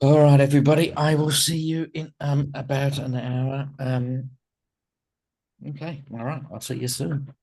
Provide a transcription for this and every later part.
All right, everybody. I will see you in about an hour. Okay, all right. I'll see you soon.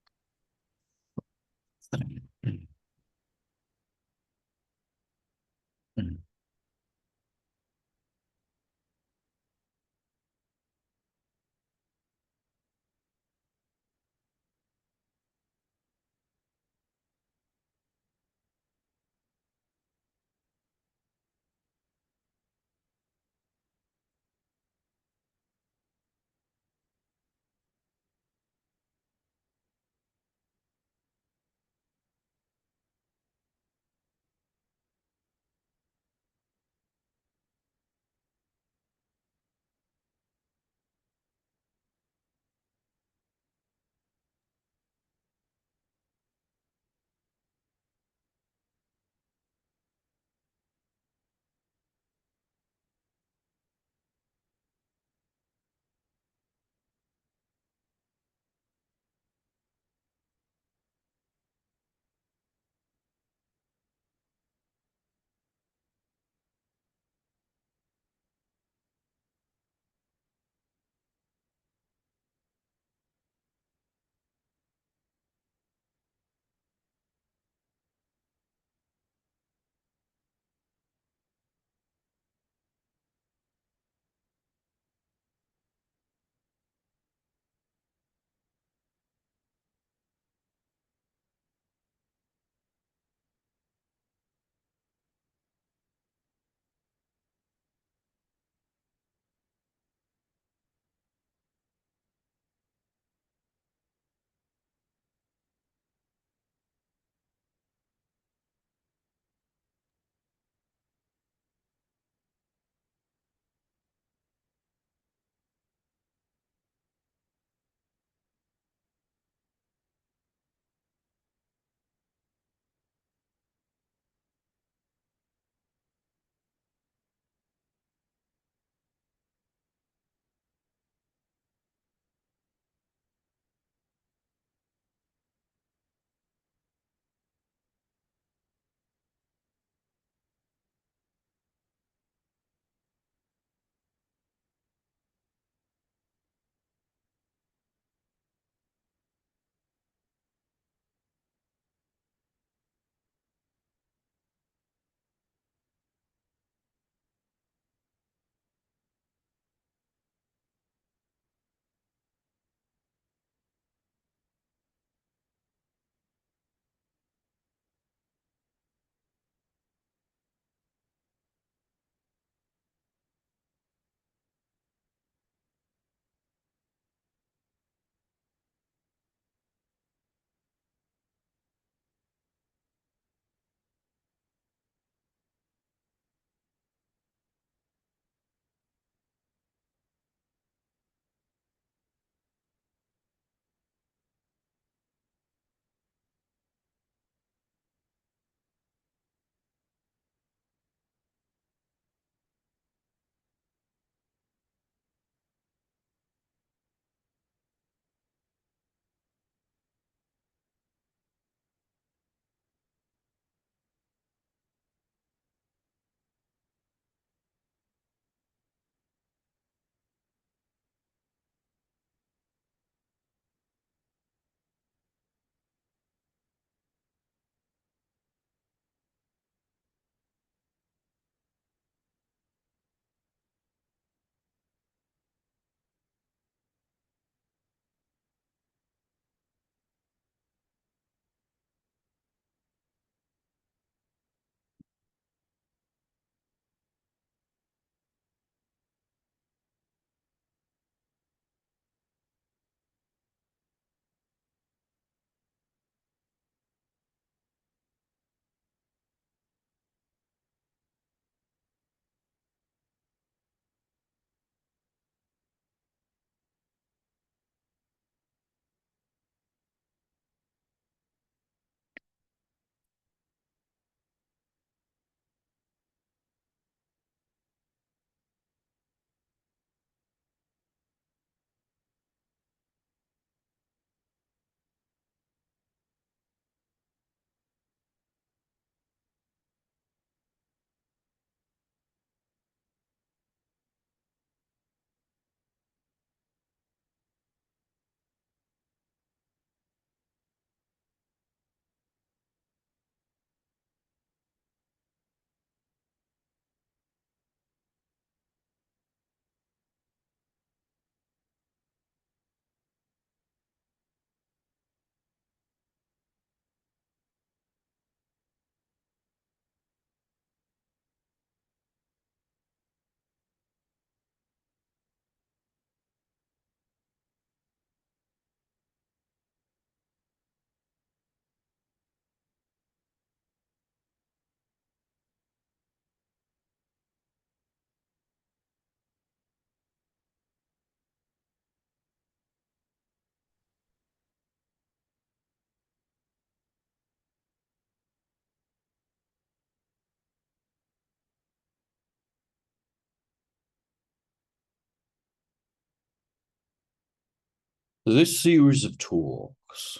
This series of talks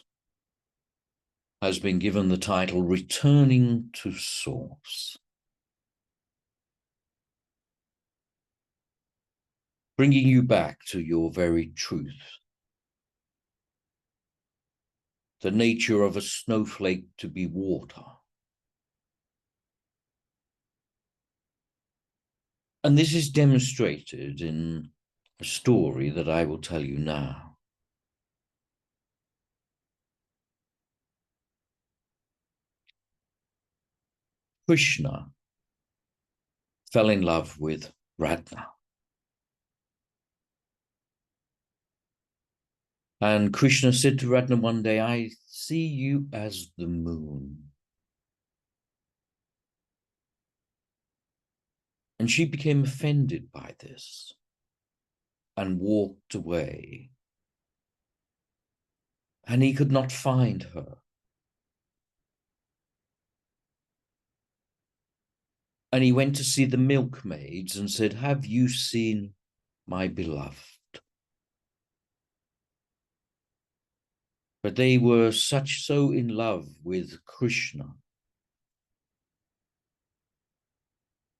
has been given the title Returning to Source, bringing you back to your very truth, the nature of a snowflake to be water. And this is demonstrated in a story that I will tell you now. Krishna fell in love with Radha. And Krishna said to Radha one day, I see you as the moon. And she became offended by this and walked away. And he could not find her. And he went to see the milkmaids and said, have you seen my beloved? But they were so in love with Krishna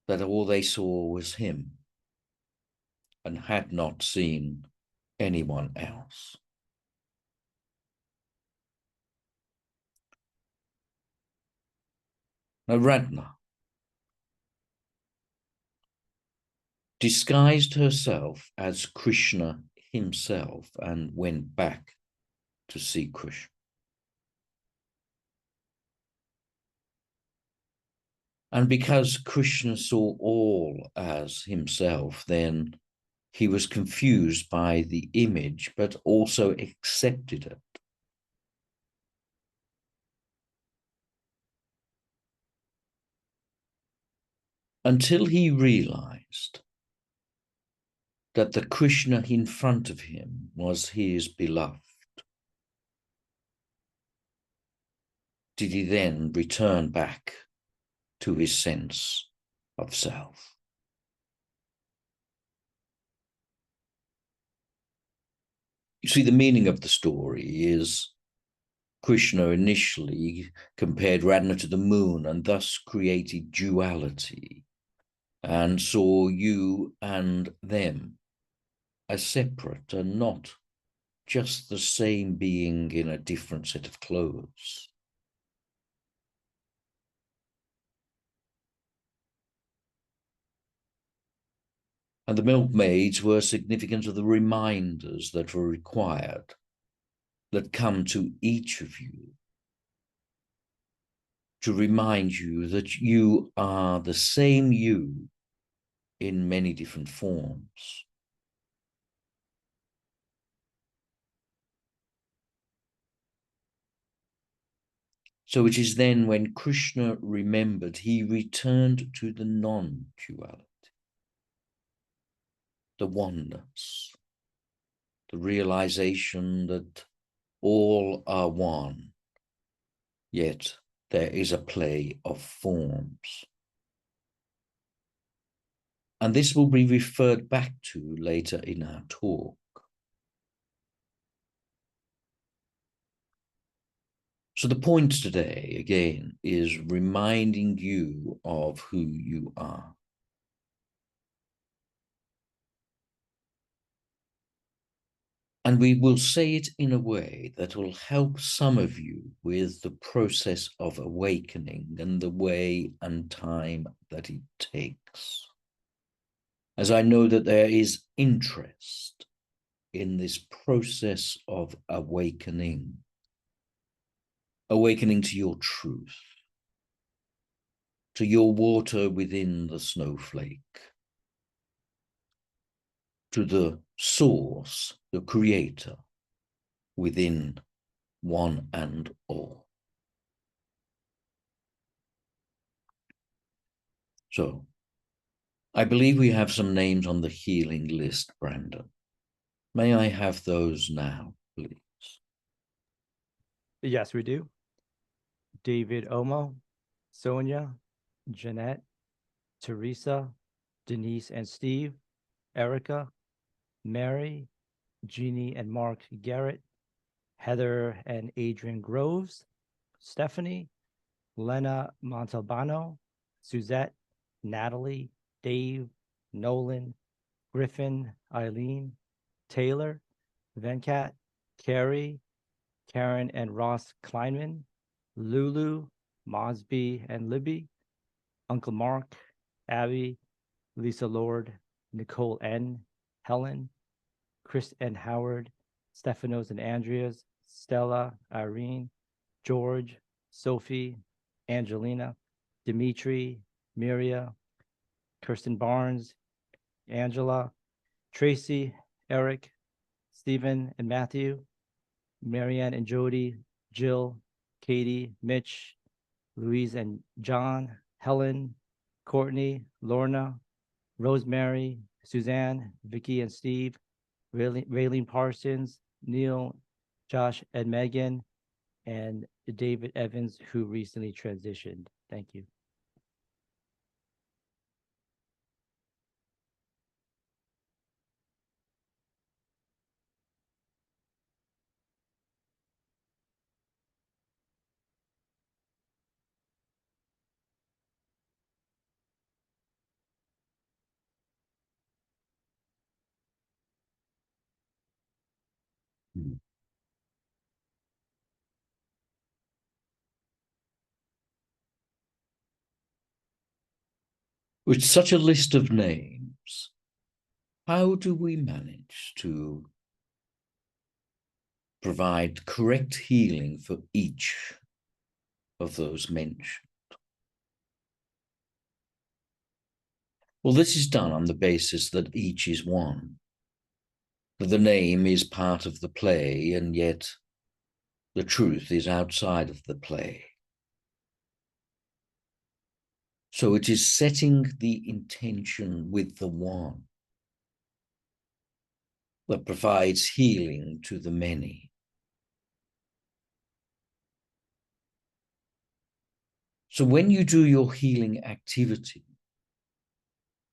that all they saw was him and had not seen anyone else. Now, Radha disguised herself as Krishna himself and went back to see Krishna. And because Krishna saw all as himself, then he was confused by the image, but also accepted it. Until he realized that the Krishna in front of him was his beloved. Did he then return back to his sense of self? You see, the meaning of the story is Krishna initially compared Radha to the moon and thus created duality and saw you and them as separate and not just the same being in a different set of clothes. And the milkmaids were significant of the reminders that were required, that come to each of you, to remind you that you are the same you in many different forms. So it is then when Krishna remembered, he returned to the non-duality, the oneness, the realization that all are one, yet there is a play of forms. And this will be referred back to later in our talk. So the point today, again, is reminding you of who you are. And we will say it in a way that will help some of you with the process of awakening and the way and time that it takes. As I know that there is interest in this process of awakening to your truth, to your water within the snowflake, to the source, the creator within one and all. So, I believe we have some names on the healing list, Brandon. May I have those now, please? Yes, we do. David Omo, Sonia, Jeanette, Teresa, Denise and Steve, Erica, Mary, Jeannie and Mark Garrett, Heather and Adrian Groves, Stephanie, Lena Montalbano, Suzette, Natalie, Dave, Nolan, Griffin, Eileen, Taylor, Venkat, Carrie, Karen and Ross Kleinman, Lulu, Mosby and Libby, Uncle Mark, Abby, Lisa Lord, Nicole N., Helen, Chris and Howard, Stephanos and Andreas, Stella, Irene, George, Sophie, Angelina, Dimitri, Miria, Kirsten Barnes, Angela, Tracy, Eric, Stephen and Matthew, Marianne and Jody, Jill, Katie, Mitch, Louise and John, Helen, Courtney, Lorna, Rosemary, Suzanne, Vicky and Steve, Raylene Parsons, Neil, Josh and Megan, and David Evans, who recently transitioned. Thank you. With such a list of names, how do we manage to provide correct healing for each of those mentioned? Well, this is done on the basis that each is one, that the name is part of the play, and yet the truth is outside of the play. So it is setting the intention with the one that provides healing to the many. So when you do your healing activity,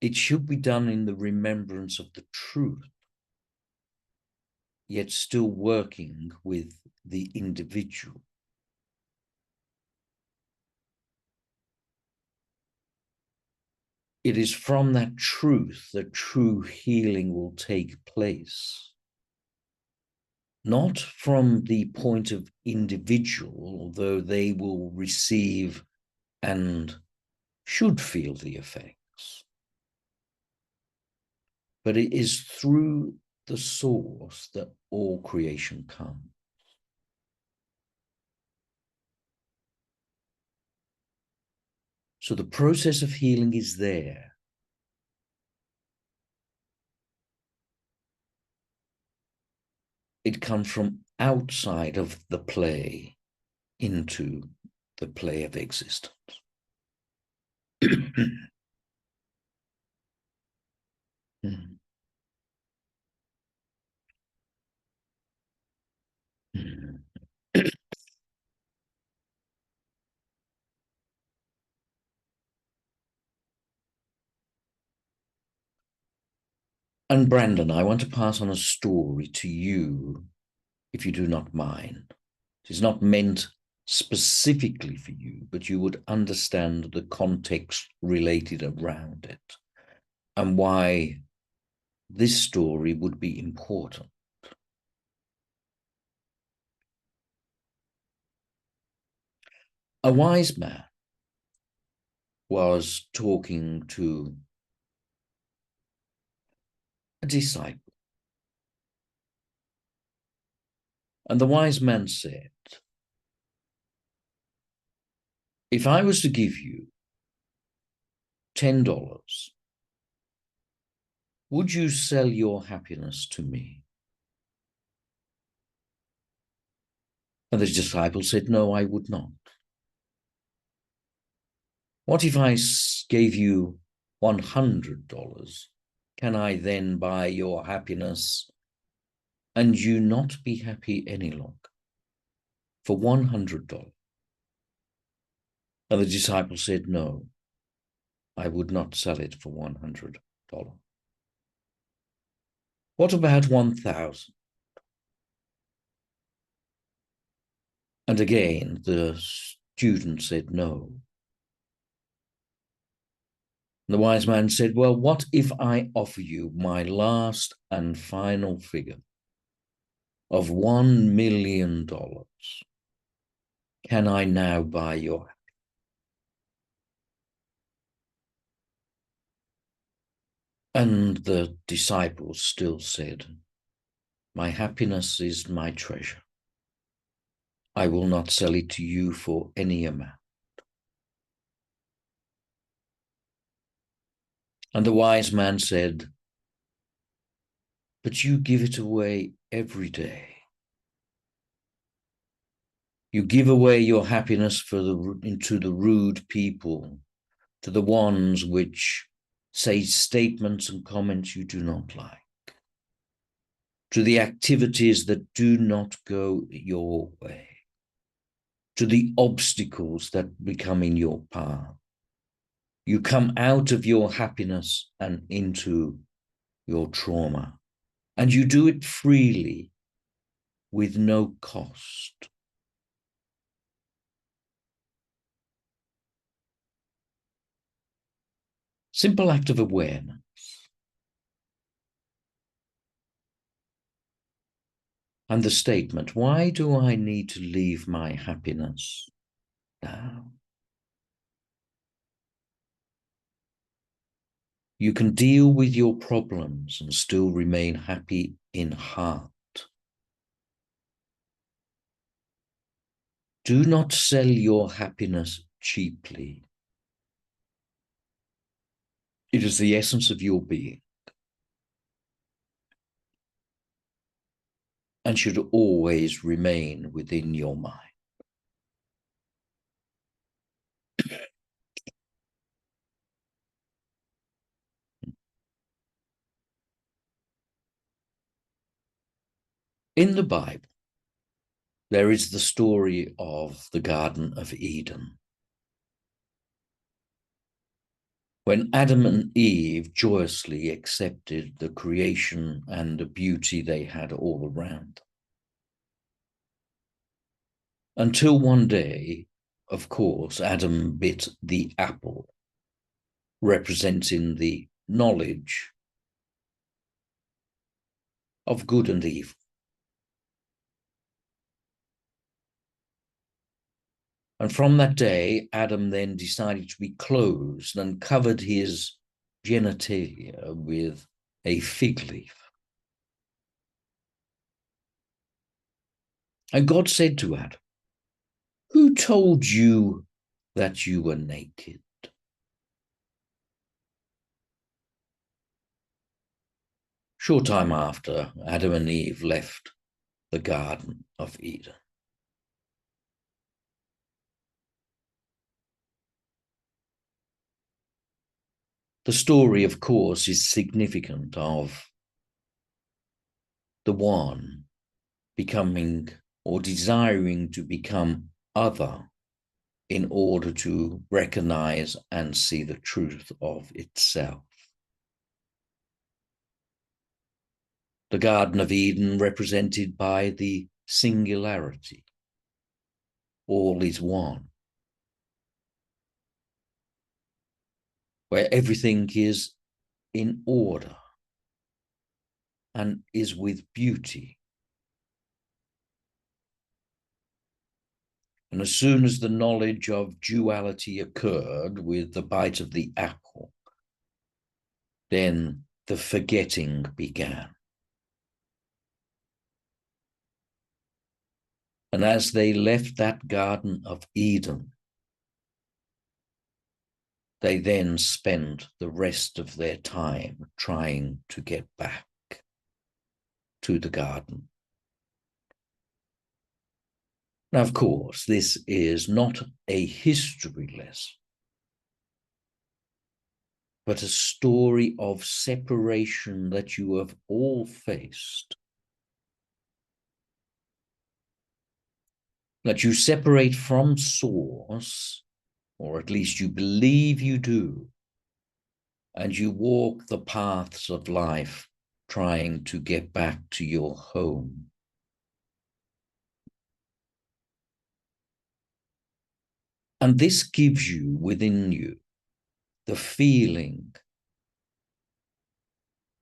it should be done in the remembrance of the truth, yet still working with the individual. It is from that truth that true healing will take place, not from the point of individual, although they will receive and should feel the effects. But it is through the source that all creation comes. So the process of healing is there. It comes from outside of the play into the play of existence. And Brandon, I want to pass on a story to you, if you do not mind. It is not meant specifically for you, but you would understand the context related around it and why this story would be important. A wise man was talking to a disciple. And the wise man said, if I was to give you $10, would you sell your happiness to me? And the disciple said, no, I would not. What if I gave you $100? Can I then buy your happiness and you not be happy any longer for $100? And the disciple said, no, I would not sell it for $100. What about 1,000? And again, the student said no. The wise man said, well, what if I offer you my last and final figure of $1 million? Can I now buy your happiness? And the disciples still said, my happiness is my treasure. I will not sell it to you for any amount. And the wise man said, but you give it away every day. You give away your happiness into the rude people, to the ones which say statements and comments you do not like, to the activities that do not go your way, to the obstacles that become in your path. You come out of your happiness and into your trauma, and you do it freely with no cost. Simple act of awareness. And the statement, why do I need to leave my happiness now? You can deal with your problems and still remain happy in heart. Do not sell your happiness cheaply. It is the essence of your being and should always remain within your mind. In the Bible, there is the story of the Garden of Eden, when Adam and Eve joyously accepted the creation and the beauty they had all around them. Until one day, of course, Adam bit the apple, representing the knowledge of good and evil. And from that day, Adam then decided to be clothed and covered his genitalia with a fig leaf. And God said to Adam, who told you that you were naked? Short time after, Adam and Eve left the Garden of Eden. The story, of course, is significant of the one becoming or desiring to become other in order to recognize and see the truth of itself. The Garden of Eden represented by the singularity. All is one, where everything is in order and is with beauty. And as soon as the knowledge of duality occurred with the bite of the apple, then the forgetting began. And as they left that Garden of Eden, they then spent the rest of their time trying to get back to the garden. Now, of course, this is not a history lesson, but a story of separation that you have all faced. That you separate from source, or at least you believe you do, and you walk the paths of life trying to get back to your home. And this gives you within you the feeling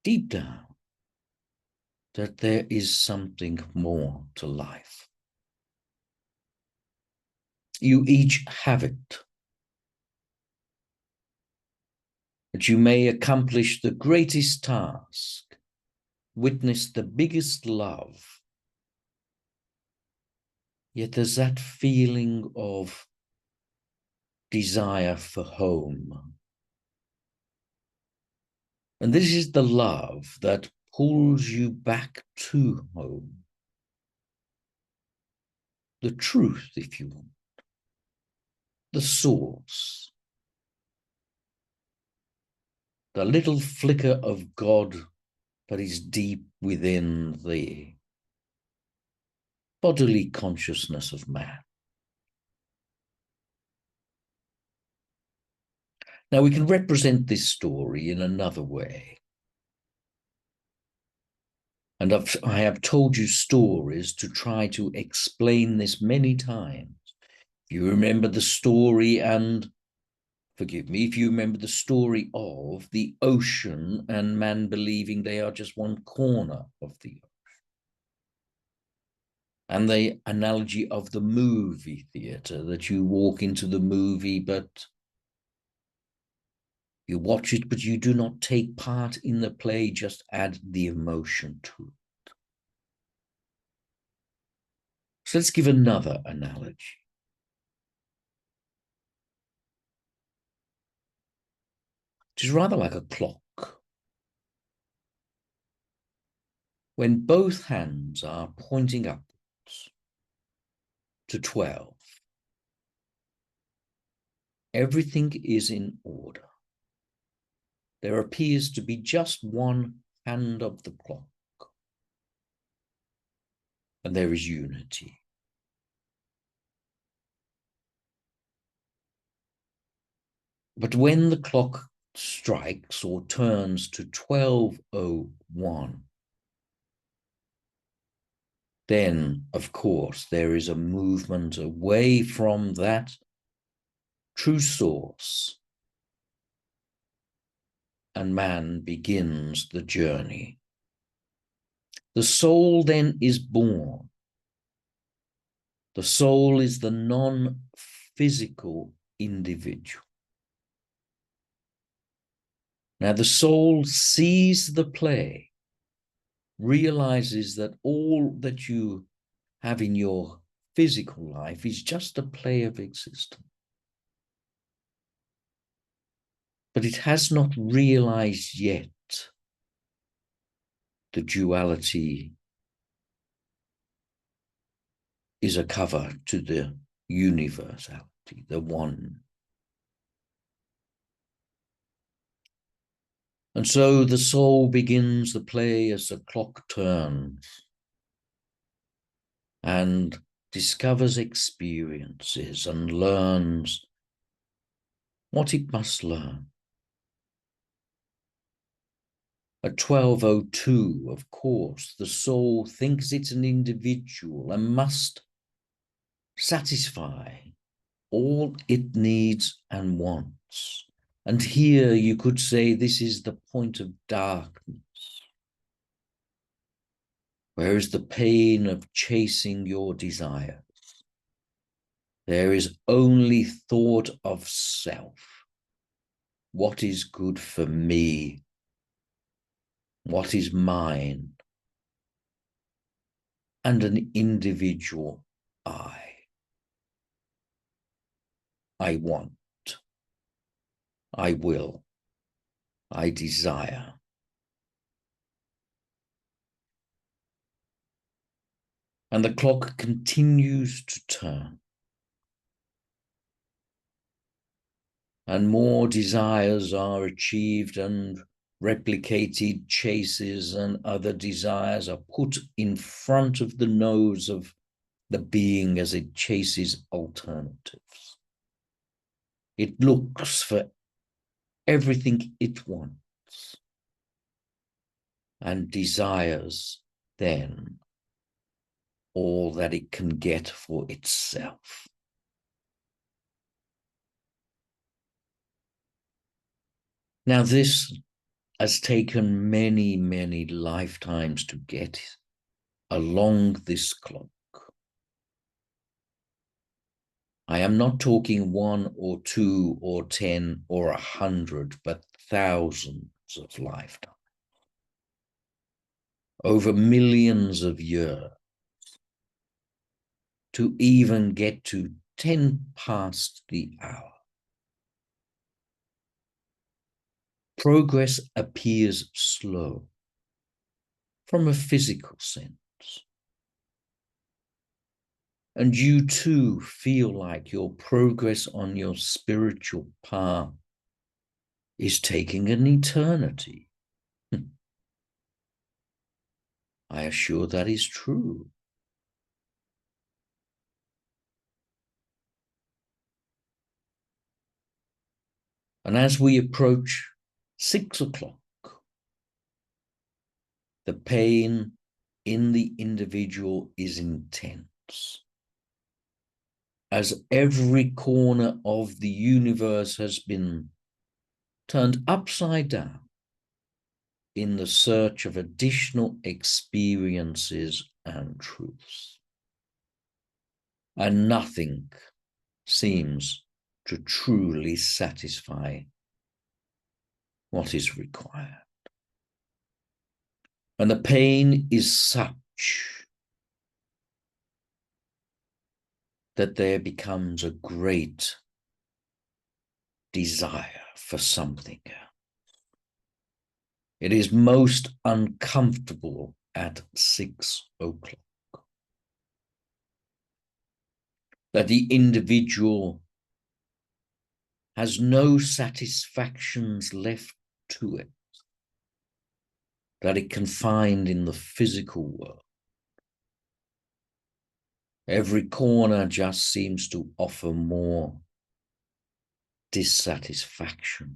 deep down that there is something more to life. You each have it, that you may accomplish the greatest task, witness the biggest love. Yet there's that feeling of desire for home. And this is the love that pulls you back to home. The truth, if you want, the source, the little flicker of God that is deep within the bodily consciousness of man. Now, we can represent this story in another way. And I have told you stories to try to explain this many times. If you remember the story, and forgive me, if you remember the story of the ocean and man believing they are just one corner of the ocean, and the analogy of the movie theater, that you walk into the movie, but you watch it, but you do not take part in the play, just add the emotion to it. So let's give another analogy. It is rather like a clock. When both hands are pointing upwards to 12, everything is in order. There appears to be just one hand of the clock, and there is unity. But when the clock strikes or turns to 12:01, then, of course, there is a movement away from that true source, and man begins the journey. The soul then is born. The soul is the non-physical individual. Now, the soul sees the play, realizes that all that you have in your physical life is just a play of existence. But it has not realized yet the duality is a cover to the universality, the one. And so the soul begins the play as the clock turns and discovers experiences and learns what it must learn. At 12:02, of course, the soul thinks it's an individual and must satisfy all it needs and wants. And here you could say this is the point of darkness, where is the pain of chasing your desires. There is only thought of self. What is good for me? What is mine? And an individual I. I want. I will. I desire. And the clock continues to turn. And more desires are achieved and replicated, chases and other desires are put in front of the nose of the being as it chases alternatives. It looks for everything it wants and desires then all that it can get for itself. Now, this has taken many, many lifetimes to get along this clock. I am not talking 1 or 2 or 10 or 100, but thousands of lifetimes, over millions of years, to even get to 10 past the hour. Progress appears slow from a physical sense. And you too feel like your progress on your spiritual path is taking an eternity. I assure that is true. And as we approach 6 o'clock, the pain in the individual is intense. As every corner of the universe has been turned upside down in the search of additional experiences and truths. And nothing seems to truly satisfy what is required. And the pain is such that there becomes a great desire for something. It is most uncomfortable at 6 o'clock. That the individual has no satisfactions left to it that it can find in the physical world. Every corner just seems to offer more dissatisfaction.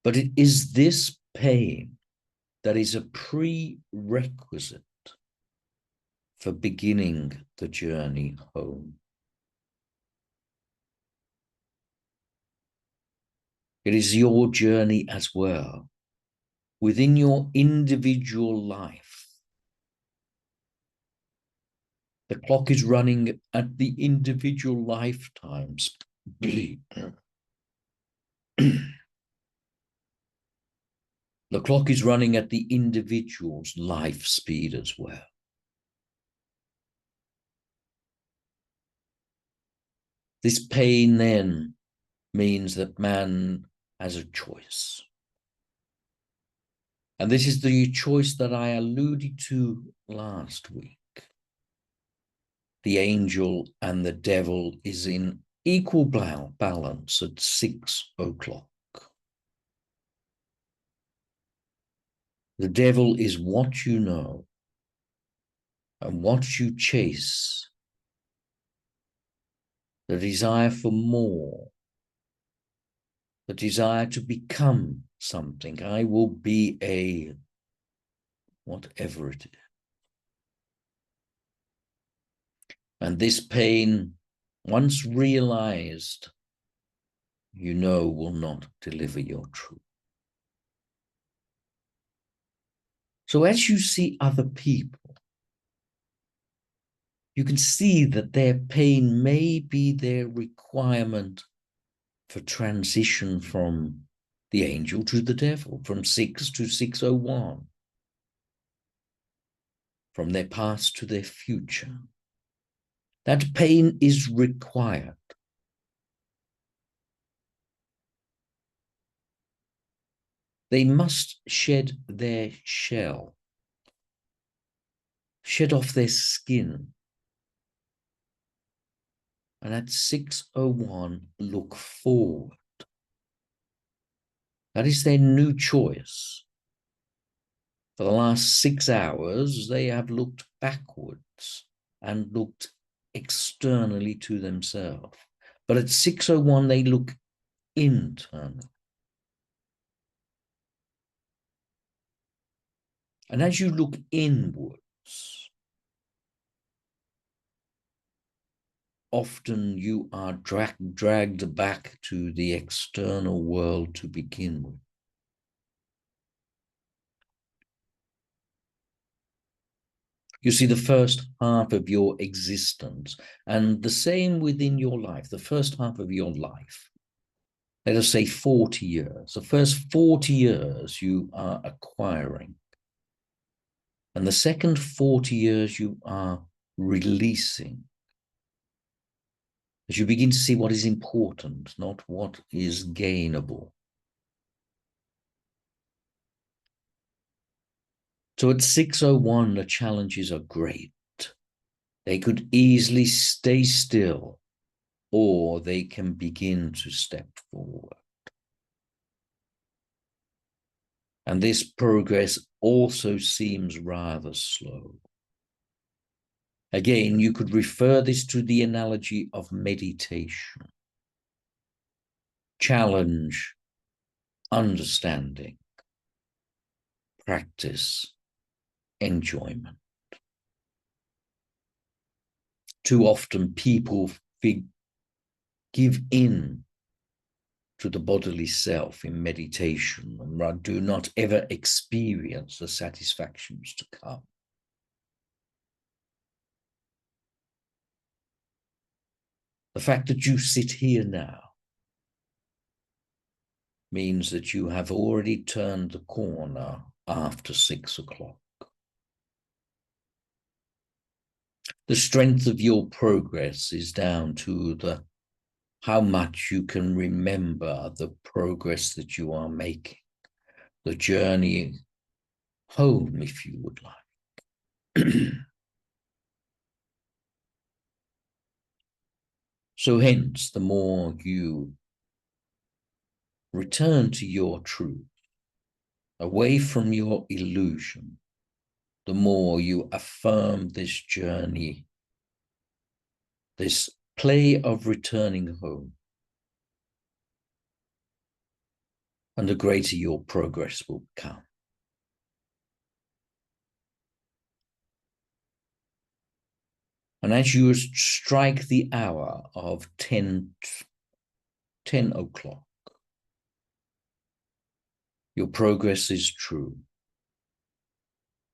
But it is this pain that is a prerequisite for beginning the journey home. It is your journey as well, within your individual life. The clock is running at the individual lifetimes. The clock is running at the individual's life speed as well. This pain then means that man has a choice. And this is the choice that I alluded to last week. The angel and the devil is in equal balance at 6 o'clock. The devil is what you know and what you chase, the desire for more, the desire to become something. I will be a whatever it is. And this pain, once realized, you know, will not deliver your truth. So as you see other people, you can see that their pain may be their requirement for transition from the angel to the devil, from 6 to 601, from their past to their future. That pain is required. They must shed their shell, shed off their skin, and at 601 look forward. That is their new choice. For the last 6 hours, they have looked backwards and looked externally to themselves. But at 601, they look internally. And as you look inwards, often you are dragged back to the external world to begin with. You see, the first half of your existence, and the same within your life, the first half of your life, let us say 40 years, the first 40 years you are acquiring. And the second 40 years you are releasing. As you begin to see what is important, not what is gainable. So at 6:01, the challenges are great. They could easily stay still, or they can begin to step forward. And this progress also seems rather slow. Again, you could refer this to the analogy of meditation. Challenge, understanding, practice, enjoyment. Too often people give in to the bodily self in meditation and do not ever experience the satisfactions to come. The fact that you sit here now means that you have already turned the corner after 6 o'clock. The strength of your progress is down to how much you can remember the progress that you are making, the journey home, if you would like. So hence, the more you return to your truth, away from your illusion, the more you affirm this journey, this play of returning home, and the greater your progress will become. And as you strike the hour of 10 o'clock, your progress is true.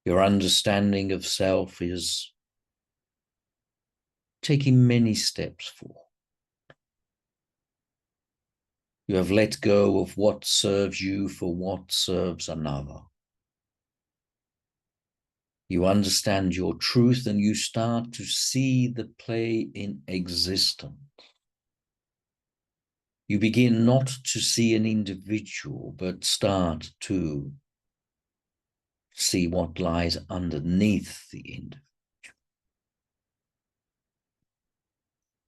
Your understanding of self is taking many steps forward. You have let go of what serves you for what serves another. You understand your truth and you start to see the play in existence. You begin not to see an individual, but start to see what lies underneath the individual.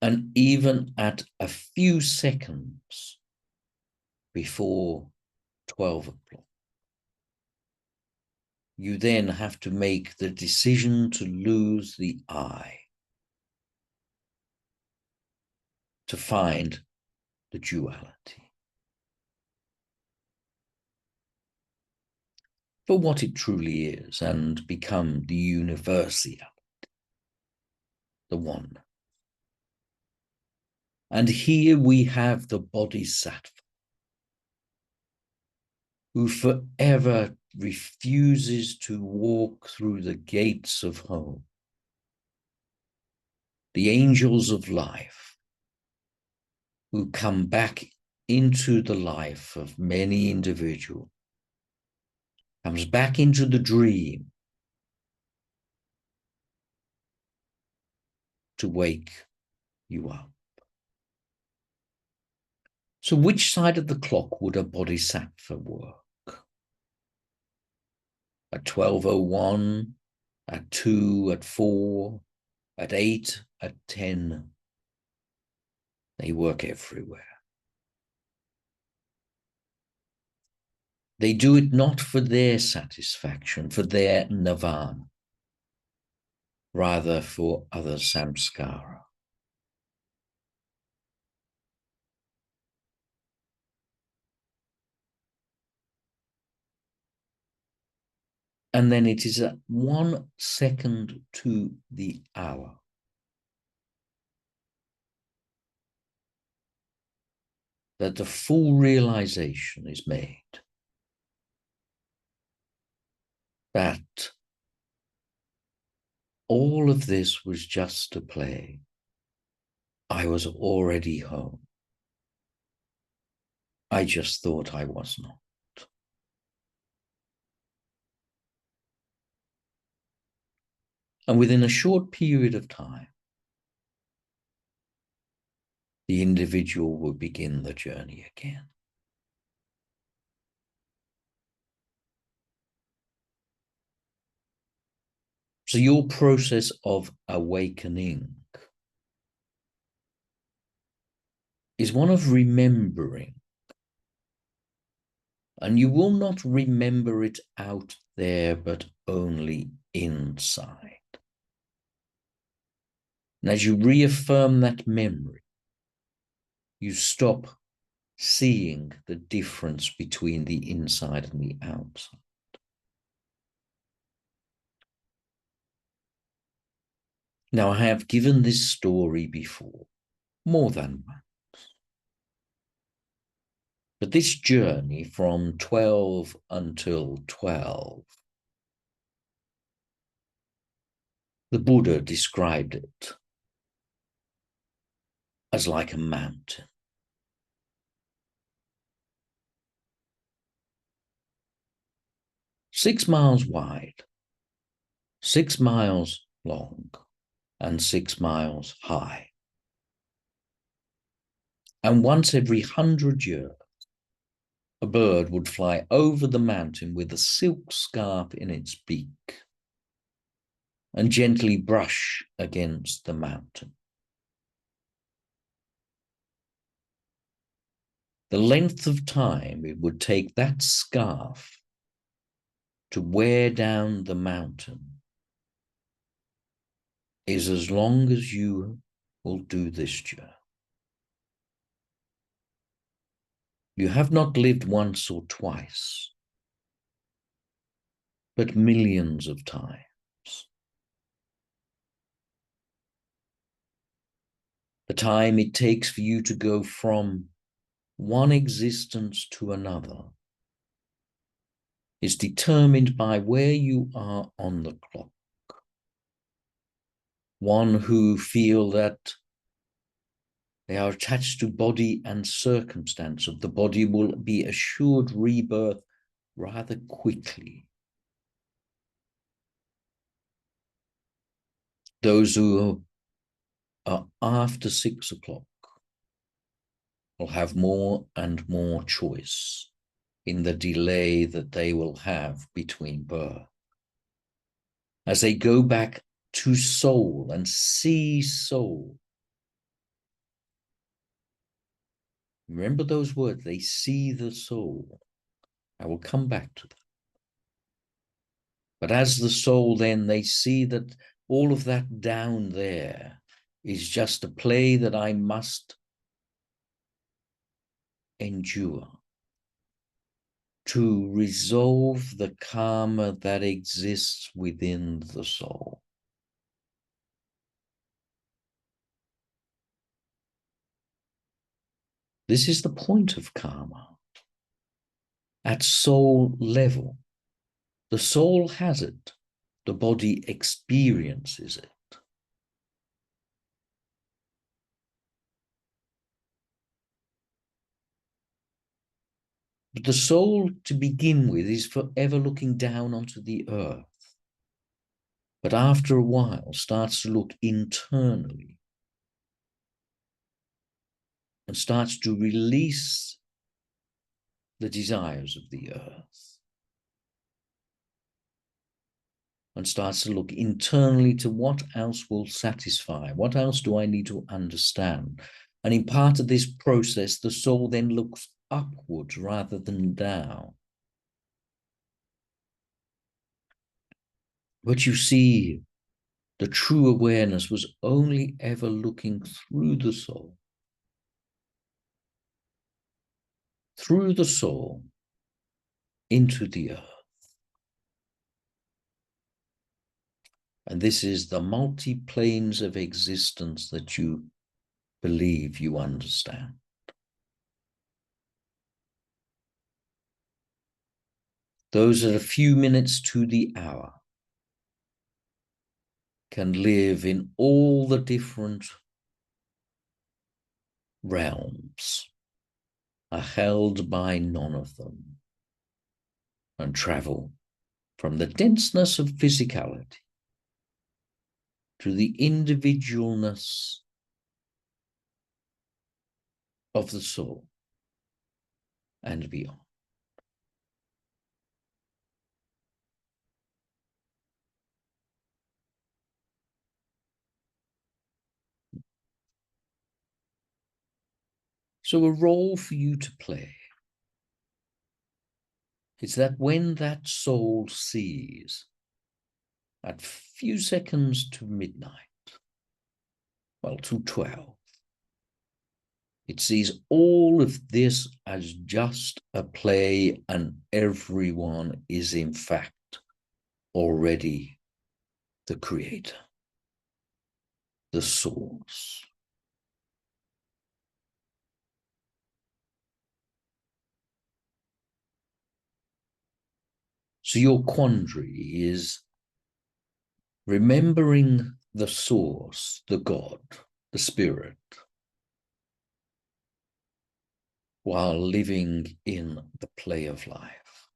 And even at a few seconds before 12 o'clock, you then have to make the decision to lose the I, to find the duality for what it truly is and become the universality, the one. And here we have the Bodhisattva, who forever refuses to walk through the gates of home. The angels of life, who come back into the life of many individuals, comes back into the dream to wake you up. So which side of the clock would a bodhisattva work? At 12:01, at 2, at 4, at 8, at 10? They work everywhere. They do it not for their satisfaction, for their nirvana, rather for other samskara. And then it is at 1 second to the hour that the full realization is made that all of this was just a play. I was already home. I just thought I was not. And within a short period of time, the individual will begin the journey again. So your process of awakening is one of remembering. And you will not remember it out there, but only inside. And as you reaffirm that memory, you stop seeing the difference between the inside and the outside. Now, I have given this story before, more than once. But this journey from 12 until 12, the Buddha described it as like a mountain. Six miles wide, 6 miles long, and 6 miles high. And once every 100 years, a bird would fly over the mountain with a silk scarf in its beak and gently brush against the mountain. The length of time it would take that scarf to wear down the mountain is as long as you will do this journey. You have not lived once or twice, but millions of times. The time it takes for you to go from one existence to another is determined by where you are on the clock. One who feel that they are attached to body and circumstance of the body will be assured rebirth rather quickly. Those who are after 6 o'clock will have more and more choice in the delay that they will have between birth. As they go back to soul and see soul. Remember those words, they see the soul. I will come back to that. But as the soul, then they see that all of that down there is just a play that I must endure to resolve the karma that exists within the soul. This is the point of karma. At soul level, the soul has it, the body experiences it. But the soul, to begin with, is forever looking down onto the earth. But after a while, starts to look internally and starts to release the desires of the earth and starts to look internally to what else will satisfy, what else do I need to understand. And in part of this process, the soul then looks upwards rather than down. But you see, the true awareness was only ever looking through the soul into the earth. And this is the multi-planes of existence that you believe you understand. those at a few minutes to the hour can live in all the different realms, are held by none of them, and travel from the denseness of physicality to the individualness of the soul and beyond. So a role for you to play is that when that soul sees at few seconds to midnight, well, to 12, it sees all of this as just a play, and everyone is in fact already the creator, the source. So your quandary is remembering the source, the God, the spirit, while living in the play of life.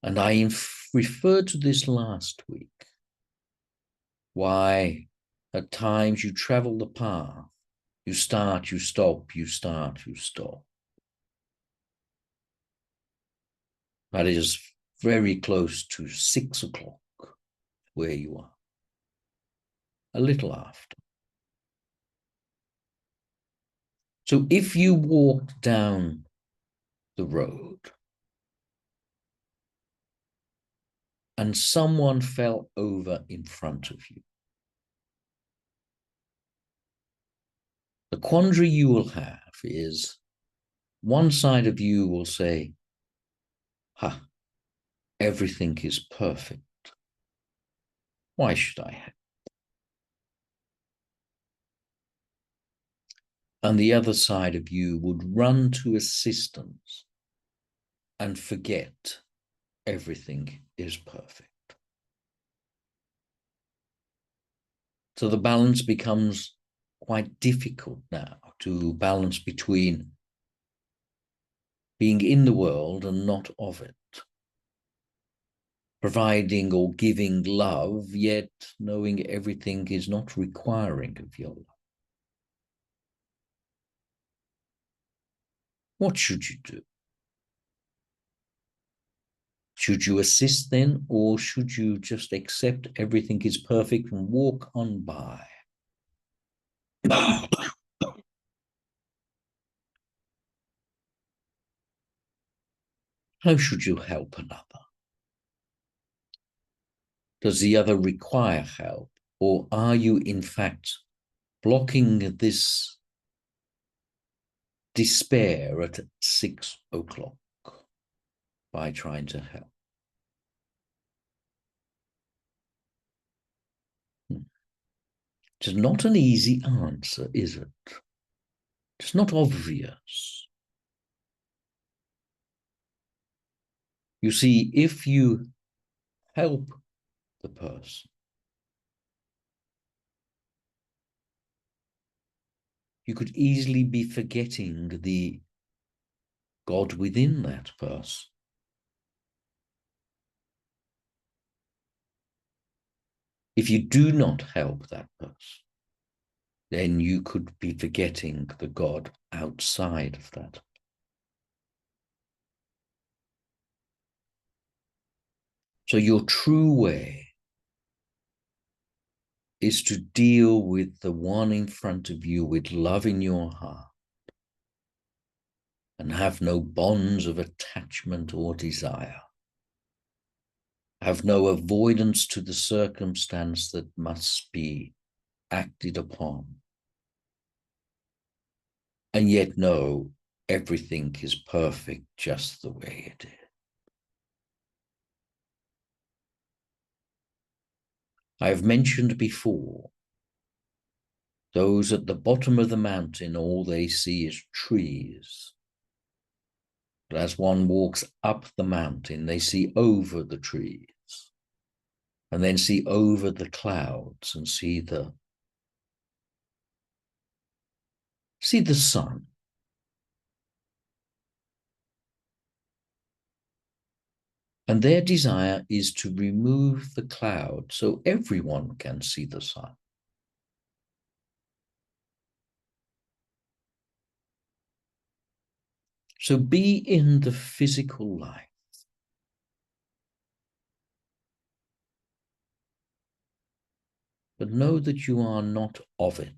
And I referred to this last week, why at times you travel the path, you start, you stop, you start, you stop. That is very close to 6 o'clock where you are, a little after. So if you walked down the road and someone fell over in front of you, the quandary you will have is one side of you will say, ha, everything is perfect. Why should I have? And the other side of you would run to assistance and forget everything is perfect. So the balance becomes quite difficult now to balance between being in the world and not of it, providing or giving love, yet knowing everything is not requiring of your love. What should you do? Should you assist then, or should you just accept everything is perfect and walk on by? How should you help another? Does the other require help, or are you in fact blocking this despair at 6 o'clock by trying to help? It's not an easy answer, is it? It's not obvious. You see, if you help the person, you could easily be forgetting the God within that person. If you do not help that person, then you could be forgetting the God outside of that. So your true way is to deal with the one in front of you with love in your heart and have no bonds of attachment or desire. Have no avoidance to the circumstance that must be acted upon. And yet know everything is perfect just the way it is. I have mentioned before, those at the bottom of the mountain, all they see is trees. But as one walks up the mountain, they see over the trees and then see over the clouds and see the sun. And their desire is to remove the cloud so everyone can see the sun. So be in the physical life. But know that you are not of it,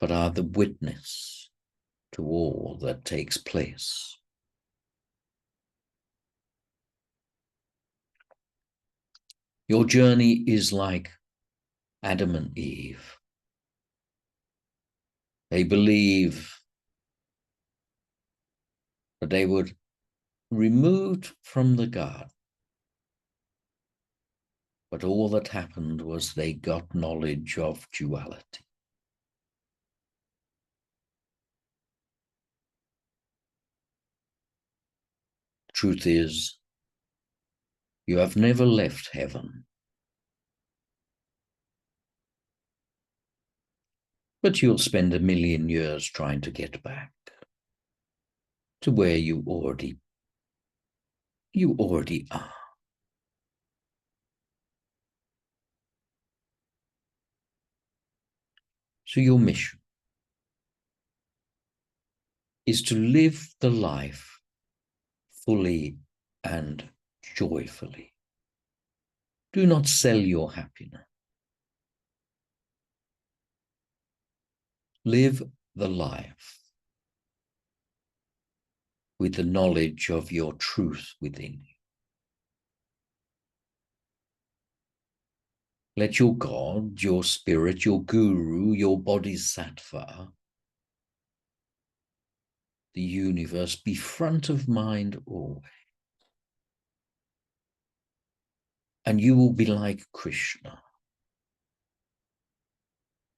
but are the witness to all that takes place. Your journey is like Adam and Eve. They believe that they were removed from the garden, but all that happened was they got knowledge of duality. Truth is, you have never left heaven, but you'll spend 1,000,000 years trying to get back to where you already are. So your mission is to live the life fully and joyfully. Do not sell your happiness. Live the life with the knowledge of your truth within you. Let your God, your spirit, your guru, your bodhisattva, the universe be front of mind always. And you will be like Krishna,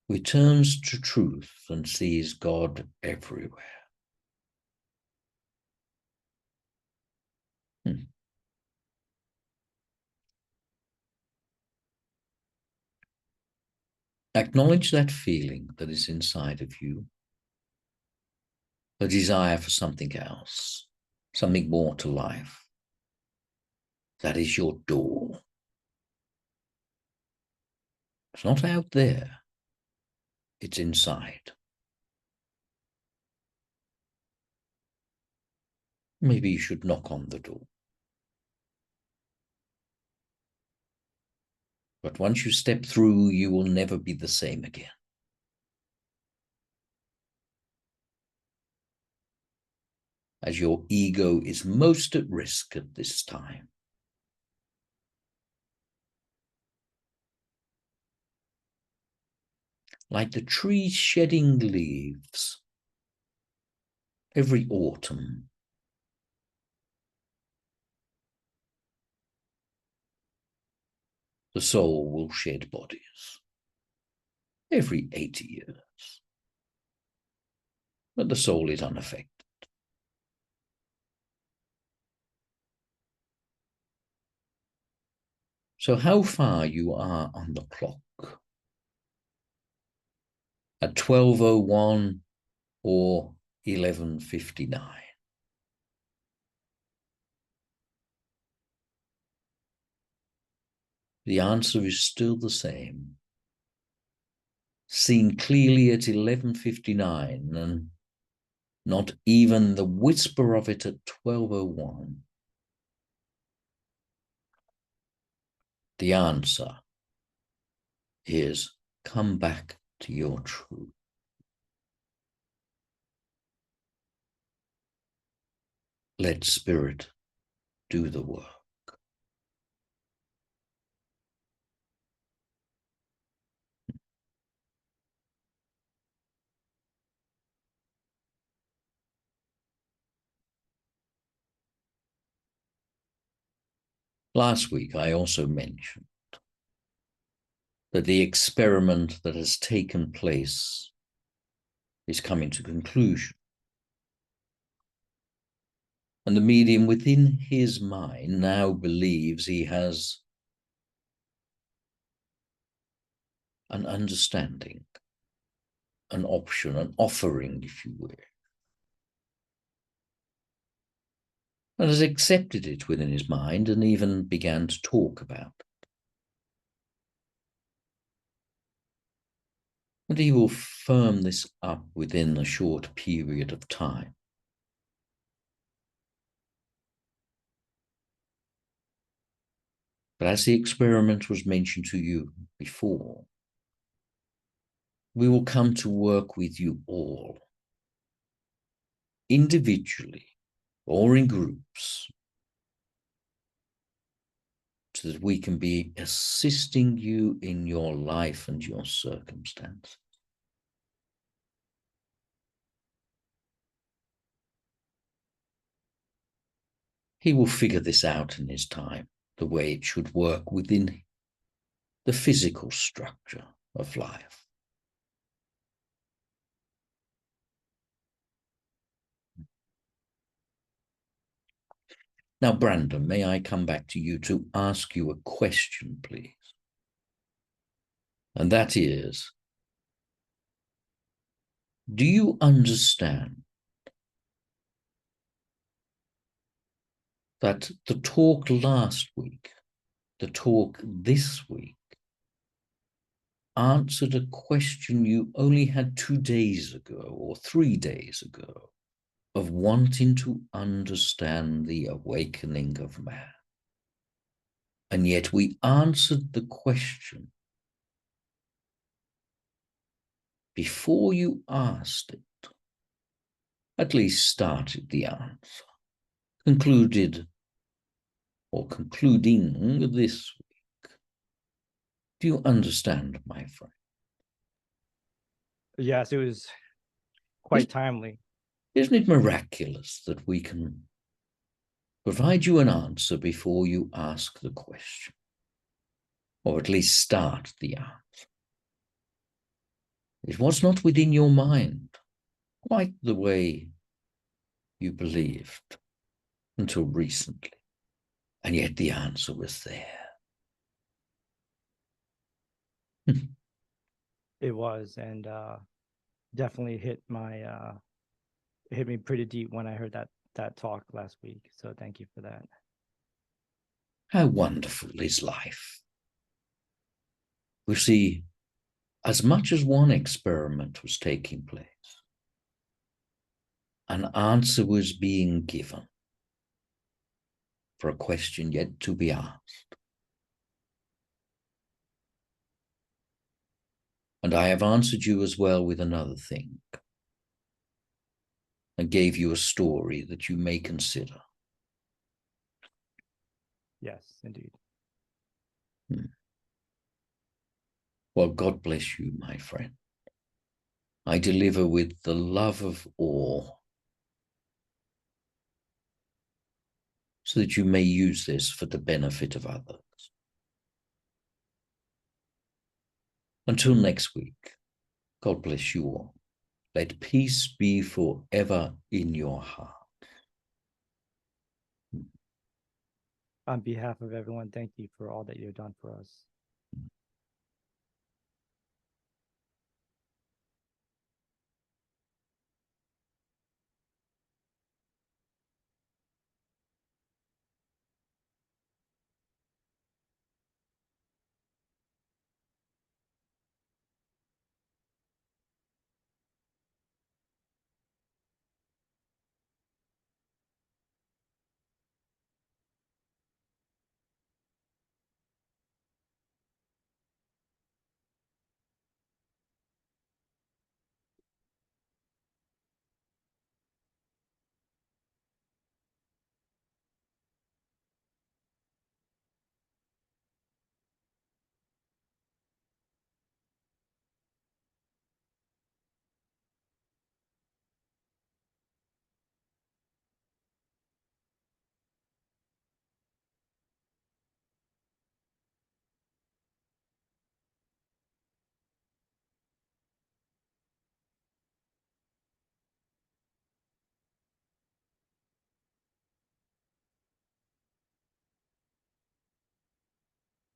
who turns to truth and sees God everywhere. Acknowledge that feeling that is inside of you, a desire for something else, something more to life. That is your door. It's not out there, it's inside. Maybe you should knock on the door. But once you step through, you will never be the same again. As your ego is most at risk at this time. Like the trees shedding leaves every autumn, the soul will shed bodies every 80 years. But the soul is unaffected. So how far you are on the clock? At 12:01 or 11:59? The answer is still the same. Seen clearly at 11:59 and not even the whisper of it at 12:01. The answer is come back to your truth. Let spirit do the work. Last week, I also mentioned that the experiment that has taken place is coming to conclusion. And the medium within his mind now believes he has an understanding, an option, an offering, if you will, and has accepted it within his mind and even began to talk about it. And he will firm this up within a short period of time. But as the experiment was mentioned to you before, we will come to work with you all, individually or in groups, so that we can be assisting you in your life and your circumstance. He will figure this out in his time, the way it should work within the physical structure of life. Now, Brandon, may I come back to you to ask you a question, please? And that is, do you understand that the talk last week, the talk this week, answered a question you only had 2 days ago or 3 days ago of wanting to understand the awakening of man? And yet we answered the question before you asked it, at least started the answer, concluding this week. Do you understand, my friend? Yes, it was quite timely. Isn't it miraculous that we can provide you an answer before you ask the question, or at least start the answer? It was not within your mind quite the way you believed until recently, and yet the answer was there. It was, and definitely hit me pretty deep when I heard that talk last week. So thank you for that. How wonderful is life? We see, as much as one experiment was taking place, an answer was being given for a question yet to be asked. And I have answered you as well with another thing, and gave you a story that you may consider. Yes, indeed. Well, God bless you, my friend. I deliver with the love of all, so that you may use this for the benefit of others. Until next week, God bless you all. Let peace be forever in your heart. On behalf of everyone, thank you for all that you've done for us.